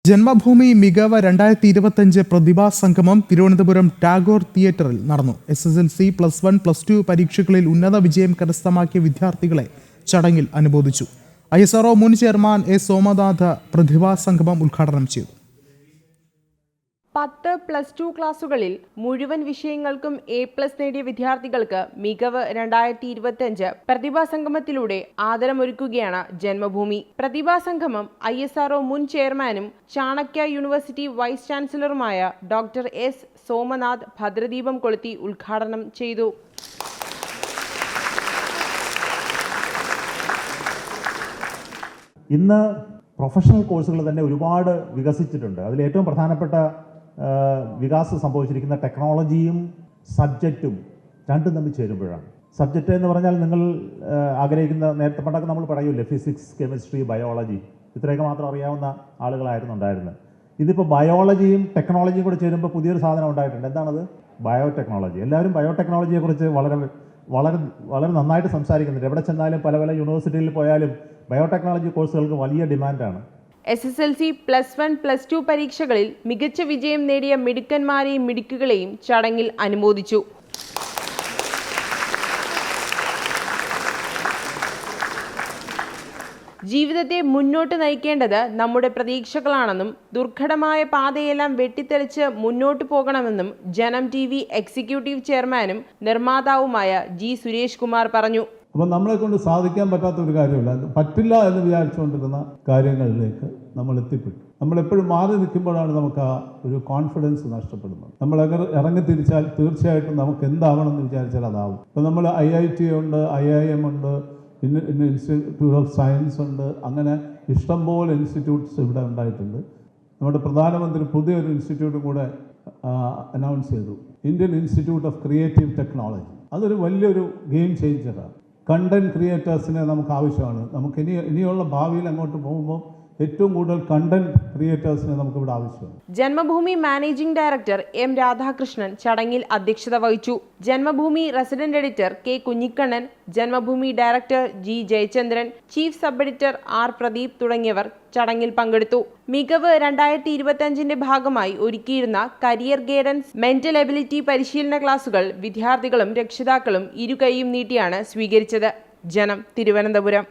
ജന്മഭൂമി മികവ് 2025 പ്രതിഭാ സംഗമം തിരുവനന്തപുരം ടാഗോർ തിയേറ്ററിൽ നടന്നു. SSLC +1, +2 പരീക്ഷകളിൽ ഉന്നത വിജയം കരസ്ഥമാക്കിയ വിദ്യാർത്ഥികളെ ചടങ്ങിൽ അനുമോദിച്ചു. ISRO മുൻ ചെയർമാൻ A. സോമനാഥ് പ്രതിഭാ സംഗമം ഉദ്ഘാടനം ചെയ്തു. 10+2 ക്ലാസുകളിൽ മുഴുവൻ വിഷയങ്ങൾക്കും A+ നേടിയ വിദ്യാർത്ഥികൾക്ക് മികവ് 2025 പ്രതിഭാ സംഗമത്തിലൂടെ ആദരമൊരുക്കുകയാണ് ജന്മഭൂമി. പ്രതിഭാ സംഗമം ISRO മുൻ ചെയർമാനും ചാണക്യ യൂണിവേഴ്സിറ്റി വൈസ് ചാൻസലറുമായ ഡോക്ടർ S. സോമനാഥ് ഭദ്രദീപം കൊളുത്തി ഉദ്ഘാടനം ചെയ്തു. ഇന്ന് പ്രൊഫഷണൽ കോഴ്സുകൾ തന്നെ ഒരുപാട് വികസിച്ചിട്ടുണ്ട്. അതിൽ ഏറ്റവും പ്രധാനപ്പെട്ട വികാസം സംഭവിച്ചിരിക്കുന്ന ടെക്നോളജിയും സബ്ജക്റ്റും രണ്ടും തമ്മിൽ ചേരുമ്പോഴാണ്. സബ്ജക്റ്റ് എന്ന് പറഞ്ഞാൽ നിങ്ങൾ ആഗ്രഹിക്കുന്ന നേരത്തെ പണ്ടൊക്കെ നമ്മൾ പറയൂല്ലേ, ഫിസിക്സ്, കെമിസ്ട്രി, ബയോളജി ഇത്രയൊക്കെ മാത്രം അറിയാവുന്ന ആളുകളായിരുന്നു ഉണ്ടായിരുന്നത്. ഇതിപ്പോൾ ബയോളജിയും ടെക്നോളജിയും കൂടെ ചേരുമ്പോൾ പുതിയൊരു സാധനം ഉണ്ടായിട്ടുണ്ട്. എന്താണത്? ബയോടെക്നോളജി. എല്ലാവരും ബയോടെക്നോളജിയെക്കുറിച്ച് വളരെ നന്നായിട്ട് സംസാരിക്കുന്നുണ്ട്. എവിടെ ചെന്നാലും പല യൂണിവേഴ്സിറ്റിയിൽ പോയാലും ബയോടെക്നോളജി കോഴ്സുകൾക്ക് വലിയ ഡിമാൻഡാണ്. SSLC +1, +2 പരീക്ഷകളിൽ മികച്ച വിജയം നേടിയ മിടുക്കന്മാരെയും മിടുക്കുകളെയും ചടങ്ങിൽ അനുമോദിച്ചു. ജീവിതത്തെ മുന്നോട്ട് നയിക്കേണ്ടത് നമ്മുടെ പ്രതീക്ഷകളാണെന്നും ദുർഘടമായ പാതയെല്ലാം വെട്ടിത്തെളിച്ച് മുന്നോട്ട് പോകണമെന്നും ജനം TV എക്സിക്യൂട്ടീവ് ചെയർമാനും നിർമ്മാതാവുമായ G. സുരേഷ് കുമാർ പറഞ്ഞു. അപ്പോൾ നമ്മളെ കൊണ്ട് സാധിക്കാൻ പറ്റാത്ത ഒരു കാര്യമില്ല, പറ്റില്ല എന്ന് വിചാരിച്ചുകൊണ്ടിരുന്ന കാര്യങ്ങളിലേക്ക് നമ്മൾ എത്തിപ്പെട്ടു. നമ്മളെപ്പോഴും മാറി നിൽക്കുമ്പോഴാണ് നമുക്ക് ആ ഒരു കോൺഫിഡൻസ് നഷ്ടപ്പെടുന്നത്. നമ്മൾ ഇറങ്ങി തിരിച്ചാൽ തീർച്ചയായിട്ടും നമുക്ക് എന്താവണം എന്ന് വിചാരിച്ചാൽ അതാവും. ഇപ്പോൾ നമ്മൾ IIT ഉണ്ട്, IIM ഉണ്ട്, ഇൻസ്റ്റിറ്റ്യൂട്ട് ഓഫ് സയൻസ് ഉണ്ട്, അങ്ങനെ ഇഷ്ടംപോലെ ഇൻസ്റ്റിറ്റ്യൂട്ട്സ് ഇവിടെ ഉണ്ടായിട്ടുണ്ട്. നമ്മുടെ പ്രധാനമന്ത്രി പുതിയൊരു ഇൻസ്റ്റിറ്റ്യൂട്ടും കൂടെ അനൗൺസ് ചെയ്തു, Indian institute of creative technology. അതൊരു വലിയൊരു ഗെയിം ചേഞ്ചറാണ്. കണ്ടന്റ് ക്രിയേറ്റേഴ്സിനെ നമുക്ക് ആവശ്യമാണ്. നമുക്ക് ഇനിയുള്ള ഭാവിയിൽ അങ്ങോട്ട് പോകുമ്പോൾ ഏറ്റവും കൂടുതൽ കണ്ടന്റ് ക്രിയേറ്റേഴ്സിനെ നമുക്ക് ഇവിടെ ആവശ്യമാണ്. Janmabhumi managing director M. Radhakrishnan ചടങ്ങിൽ അധ്യക്ഷത വഹിച്ചു. Janmabhumi resident editor K. Kunhikannan, Janmabhumi director G. Jayachandran, chief sub editor R. Pradeep തുടങ്ങിയവർ ചടങ്ങിൽ പങ്കെടുത്തു. മികവ് 2025 ഭാഗമായി ഒരുക്കിയിരുന്ന കരിയർ ഗൈഡൻസ്, മെന്റൽ എബിലിറ്റി പരിശീലന ക്ലാസുകൾ വിദ്യാർത്ഥികളും രക്ഷിതാക്കളും ഇരുകൈയും നീട്ടിയാണ് സ്വീകരിച്ചത്. ജനം, തിരുവനന്തപുരം.